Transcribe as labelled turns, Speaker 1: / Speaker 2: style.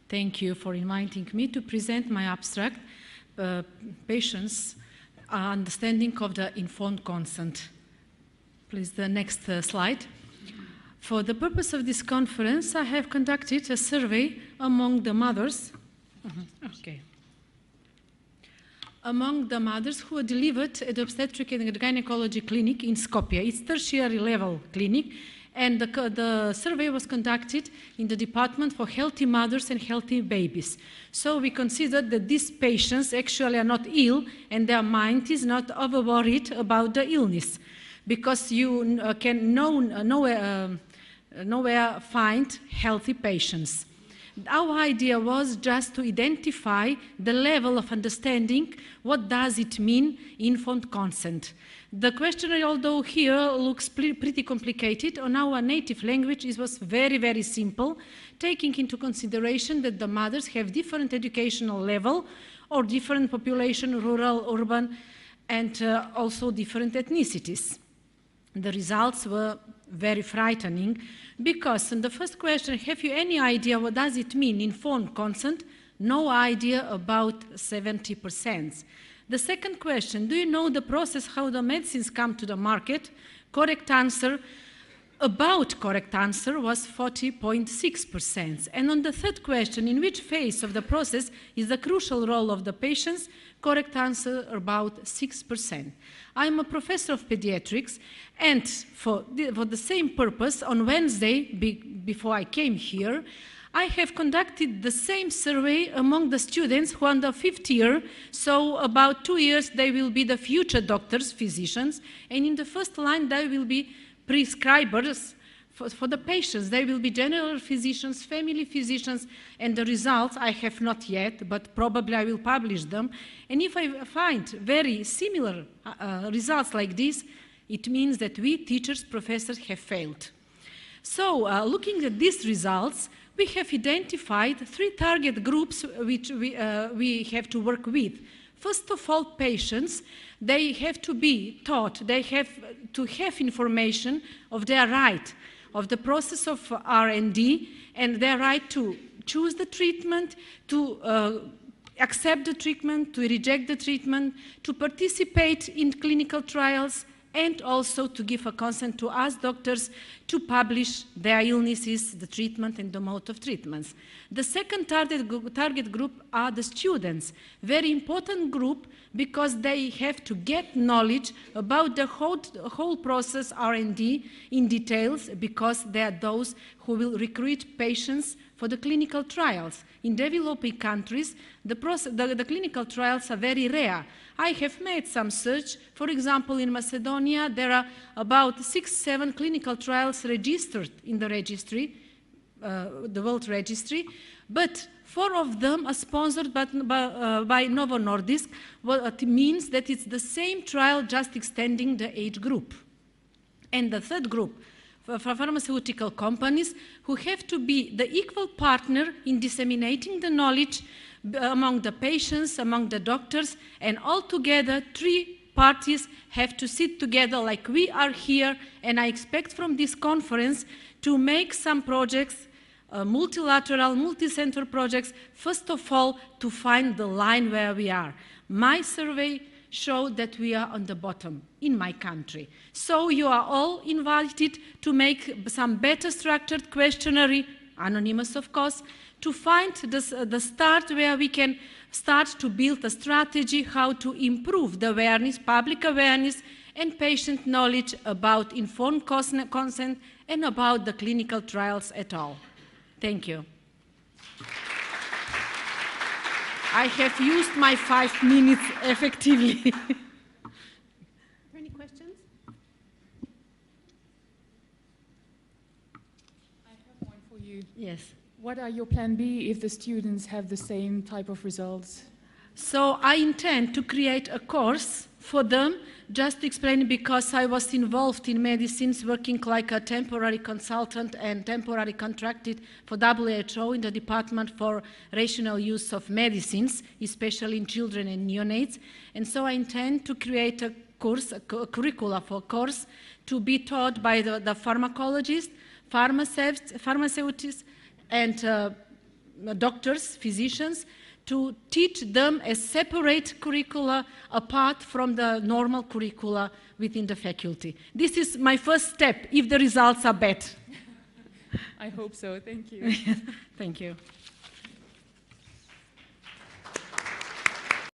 Speaker 1: Thank you for inviting me to present my abstract, Patients' Understanding of the Informed Consent. Please, the next slide. For the purpose of this conference, I have conducted a survey among the mothers. Among the mothers who were delivered at the obstetric and gynecology clinic in Skopje. It's tertiary level clinic, and the survey was conducted in the Department for Healthy Mothers and Healthy Babies. So we considered that these patients actually are not ill and their mind is not over-worried about the illness, because you can nowhere find healthy patients. Our idea was just to identify the level of understanding, what does it mean, informed consent. The questionnaire, although here looks pretty complicated, on our native language it was very, very simple, taking into consideration that the mothers have different educational level or different population, rural, urban, and also different ethnicities. The results were very frightening, because in the first question, have you any idea what does it mean, informed consent? No idea, about 70%. The second question, do you know the process how the medicines come to the market? Correct answer, about correct answer was 40.6%. And on the third question, in which phase of the process is the crucial role of the patients? Correct answer, about 6%. I'm a professor of pediatrics, and for the same purpose, on Wednesday, before I came here, I have conducted the same survey among the students who are in the 5th year, so about 2 years they will be the future doctors, physicians, and in the first line they will be prescribers for the patients. They will be general physicians, family physicians, and the results I have not yet, but probably I will publish them. And if I find very similar results like this, it means that we teachers, professors have failed. So looking at these results, we have identified 3 target groups which we have to work with. First of all, patients, they have to be taught, they have to have information of their right, of the process of R&D, and their right to choose the treatment, to accept the treatment, to reject the treatment, to participate in clinical trials, and also to give a consent to us doctors to publish their illnesses, the treatment, and the mode of treatments. The second target group are the students, very important group, because they have to get knowledge about the whole process R&D in details, because they are those who will recruit patients for the clinical trials. In developing countries, the clinical trials are very rare. I have made some search. For example, in Macedonia, there are about 6-7 clinical trials registered in the registry, the World Registry, but 4 of them are sponsored by Novo Nordisk, what means that it's the same trial, just extending the age group. And the third group, for pharmaceutical companies, who have to be the equal partner in disseminating the knowledge among the patients, among the doctors, and all together 3 parties have to sit together like we are here, and I expect from this conference to make some projects, multilateral, multi-center projects, first of all to find the line where we are. My survey showed that we are on the bottom in my country. So you are all invited to make some better structured questionnaire, anonymous of course, to find the start where we can start to build a strategy how to improve the awareness, public awareness, and patient knowledge about informed consent and about the clinical trials at all. Thank you. I have used my 5 minutes effectively.
Speaker 2: Any questions? I have one for you.
Speaker 1: Yes.
Speaker 2: What are your plan B if the students have the same type of results?
Speaker 1: So I intend to create a course for them, just to explain, because I was involved in medicines, working like a temporary consultant and temporary contracted for WHO in the Department for Rational Use of Medicines, especially in children and neonates. And so I intend to create a course, a curricula for course, to be taught by the pharmacologists, pharmacists, and doctors, physicians, to teach them as separate curricula apart from the normal curricula within the faculty. This is my first step, if the results are bad.
Speaker 2: I hope so. Thank you.
Speaker 1: Thank you.